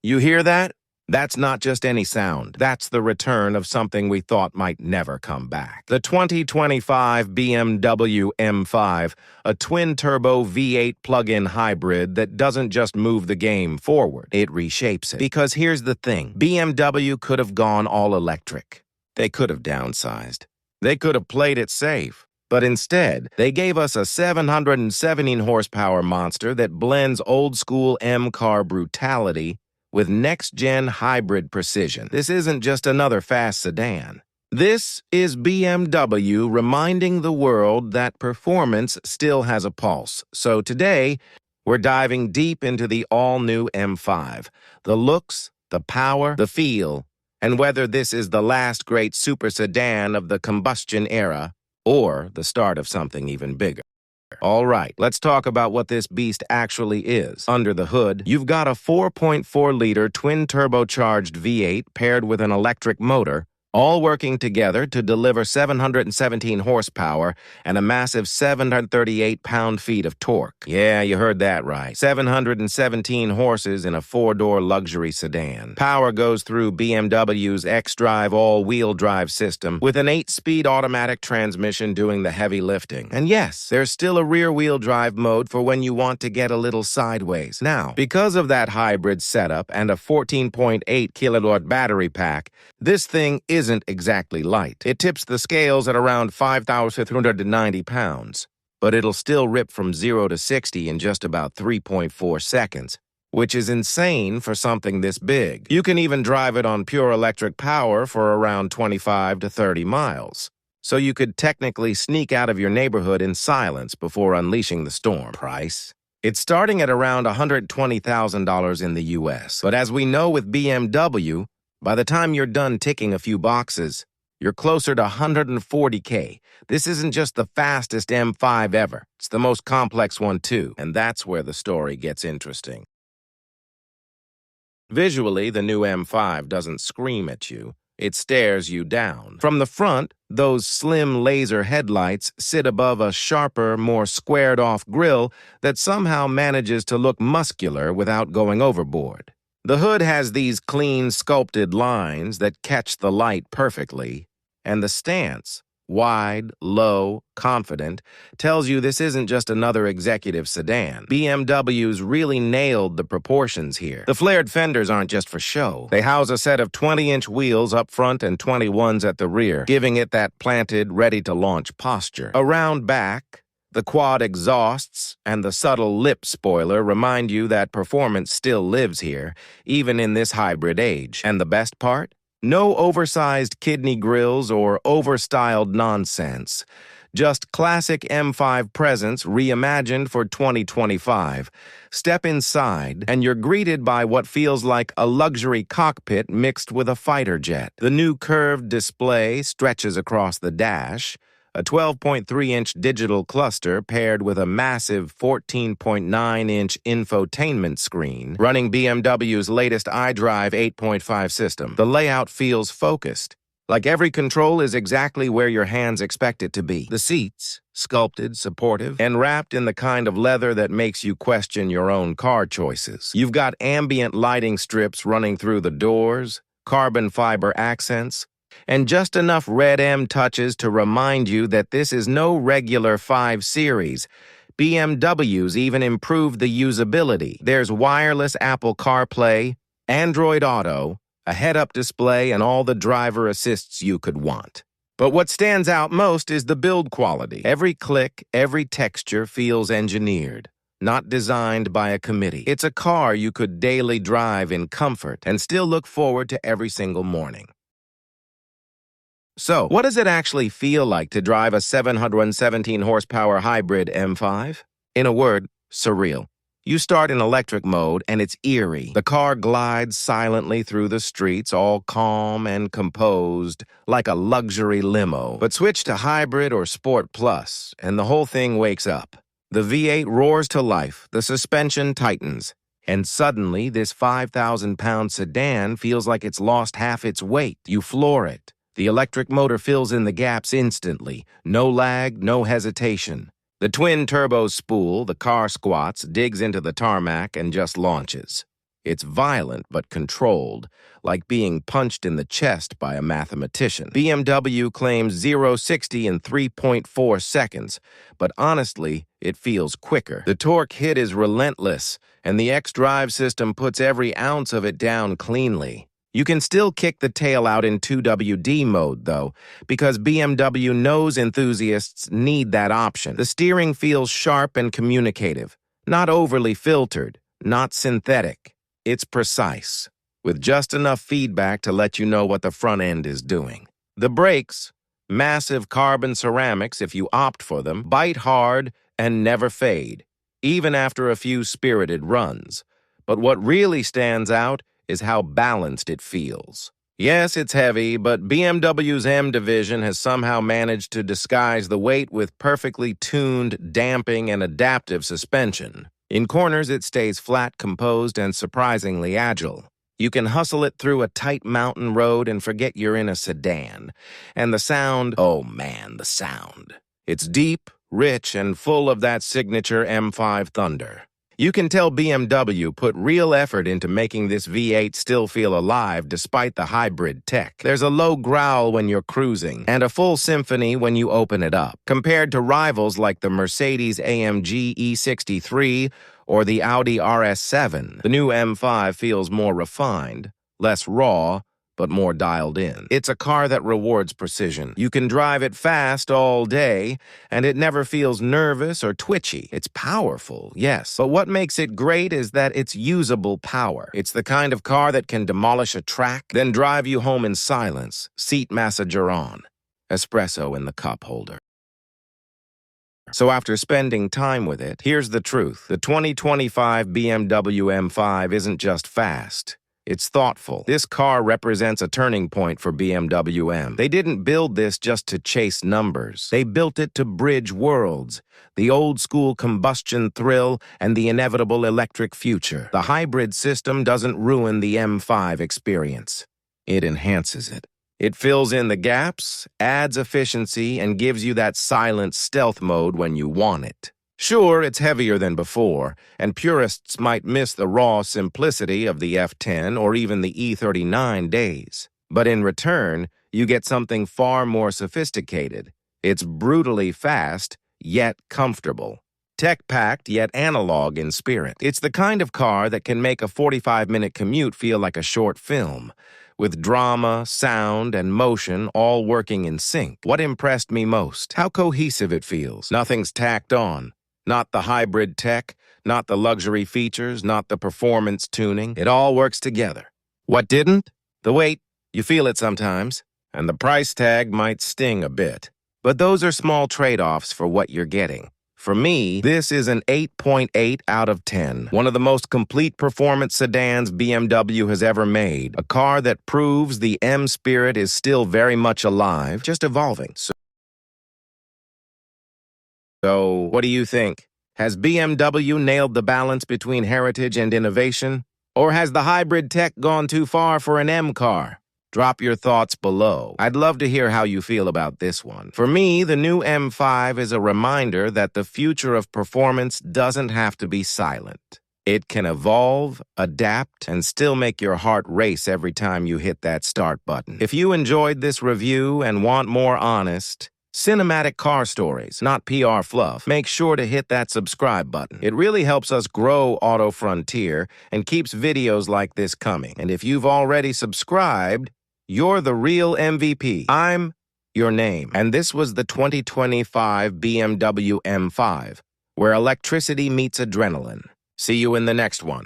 You hear that? That's not just any sound. That's the return of something we thought might never come back. The 2025 BMW M5, a twin-turbo V8 plug-in hybrid that doesn't just move the game forward, it reshapes it. Because here's the thing, BMW could have gone all electric. They could have downsized. They could have played it safe. But instead, they gave us a 717 horsepower monster that blends old-school M-car brutality with next-gen hybrid precision. This isn't just another fast sedan. This is BMW reminding the world that performance still has a pulse. So today, we're diving deep into the all-new M5. The looks, the power, the feel, and whether this is the last great super sedan of the combustion era or the start of something even bigger. All right, let's talk about what this beast actually is. Under the hood, you've got a 4.4-liter twin-turbocharged V8 paired with an electric motor, all working together to deliver 717 horsepower and a massive 738 pound-feet of torque. Yeah, you heard that right. 717 horses in a four-door luxury sedan. Power goes through BMW's xDrive all-wheel drive system with an 8-speed automatic transmission doing the heavy lifting. And yes, there's still a rear-wheel drive mode for when you want to get a little sideways. Now, because of that hybrid setup and a 14.8 kilowatt battery pack, this thing isn't exactly light. It tips the scales at around 5,390 pounds, but it'll still rip from 0 to 60 in just about 3.4 seconds, which is insane for something this big. You can even drive it on pure electric power for around 25 to 30 miles. So you could technically sneak out of your neighborhood in silence before unleashing the storm. Price? It's starting at around $120,000 in the US. But as we know with BMW, by the time you're done ticking a few boxes, you're closer to $140K. This isn't just the fastest M5 ever. It's the most complex one too, and that's where the story gets interesting. Visually, the new M5 doesn't scream at you. It stares you down. From the front, those slim laser headlights sit above a sharper, more squared-off grille that somehow manages to look muscular without going overboard. The hood has these clean, sculpted lines that catch the light perfectly, and the stance, wide, low, confident, tells you this isn't just another executive sedan. BMW's really nailed the proportions here. The flared fenders aren't just for show. They house a set of 20-inch wheels up front and 21s at the rear, giving it that planted, ready-to-launch posture. Around back, the quad exhausts and the subtle lip spoiler remind you that performance still lives here, even in this hybrid age. And the best part? No oversized kidney grills or overstyled nonsense. Just classic M5 presence reimagined for 2025. Step inside, and you're greeted by what feels like a luxury cockpit mixed with a fighter jet. The new curved display stretches across the dash, a 12.3-inch digital cluster paired with a massive 14.9-inch infotainment screen running BMW's latest iDrive 8.5 system. The layout feels focused, like every control is exactly where your hands expect it to be. The seats, sculpted, supportive, and wrapped in the kind of leather that makes you question your own car choices. You've got ambient lighting strips running through the doors, carbon fiber accents, and just enough Red M touches to remind you that this is no regular 5 Series. BMW's even improved the usability. There's wireless Apple CarPlay, Android Auto, a head-up display, and all the driver assists you could want. But what stands out most is the build quality. Every click, every texture feels engineered, not designed by a committee. It's a car you could daily drive in comfort and still look forward to every single morning. So, what does it actually feel like to drive a 717 horsepower hybrid M5? In a word, surreal. You start in electric mode and it's eerie. The car glides silently through the streets, all calm and composed, like a luxury limo. But switch to hybrid or Sport Plus, and the whole thing wakes up. The V8 roars to life, the suspension tightens, and suddenly this 5,000-pound sedan feels like it's lost half its weight. You floor it. The electric motor fills in the gaps instantly. No lag, no hesitation. The twin-turbo spool, the car squats, digs into the tarmac and just launches. It's violent but controlled, like being punched in the chest by a mathematician. BMW claims 0-60 in 3.4 seconds, but honestly, it feels quicker. The torque hit is relentless, and the xDrive system puts every ounce of it down cleanly. You can still kick the tail out in 2WD mode, though, because BMW knows enthusiasts need that option. The steering feels sharp and communicative, not overly filtered, not synthetic. It's precise, with just enough feedback to let you know what the front end is doing. The brakes, massive carbon ceramics if you opt for them, bite hard and never fade, even after a few spirited runs. But what really stands out is how balanced it feels. Yes, it's heavy, but BMW's M division has somehow managed to disguise the weight with perfectly tuned damping and adaptive suspension. In corners, it stays flat, composed, and surprisingly agile. You can hustle it through a tight mountain road and forget you're in a sedan. And the sound, oh man, the sound. It's deep, rich, and full of that signature M5 thunder. You can tell BMW put real effort into making this V8 still feel alive despite the hybrid tech. There's a low growl when you're cruising, and a full symphony when you open it up. Compared to rivals like the Mercedes-AMG E63 or the Audi RS7, the new M5 feels more refined, less raw, but more dialed in. It's a car that rewards precision. You can drive it fast all day, and it never feels nervous or twitchy. It's powerful, yes, but what makes it great is that it's usable power. It's the kind of car that can demolish a track, then drive you home in silence, seat massager on, espresso in the cup holder. So after spending time with it, here's the truth. The 2025 BMW M5 isn't just fast. It's thoughtful. This car represents a turning point for BMW M. They didn't build this just to chase numbers. They built it to bridge worlds, the old-school combustion thrill and the inevitable electric future. The hybrid system doesn't ruin the M5 experience. It enhances it. It fills in the gaps, adds efficiency, and gives you that silent stealth mode when you want it. Sure, it's heavier than before, and purists might miss the raw simplicity of the F10 or even the E39 days. But in return, you get something far more sophisticated. It's brutally fast, yet comfortable. Tech-packed, yet analog in spirit. It's the kind of car that can make a 45-minute commute feel like a short film, with drama, sound, and motion all working in sync. What impressed me most? How cohesive it feels. Nothing's tacked on. Not the hybrid tech, not the luxury features, not the performance tuning. It all works together. What didn't? The weight. You feel it sometimes. And the price tag might sting a bit. But those are small trade-offs for what you're getting. For me, this is an 8.8 out of 10. One of the most complete performance sedans BMW has ever made. A car that proves the M spirit is still very much alive, just evolving. So, what do you think? Has BMW nailed the balance between heritage and innovation? Or has the hybrid tech gone too far for an M car? Drop your thoughts below. I'd love to hear how you feel about this one. For me, the new M5 is a reminder that the future of performance doesn't have to be silent. It can evolve, adapt, and still make your heart race every time you hit that start button. If you enjoyed this review and want more honest, cinematic car stories, not PR fluff, make sure to hit that subscribe button. It really helps us grow Auto Frontier and keeps videos like this coming. And if you've already subscribed, you're the real MVP. I'm your name. And this was the 2025 BMW M5, where electricity meets adrenaline. See you in the next one.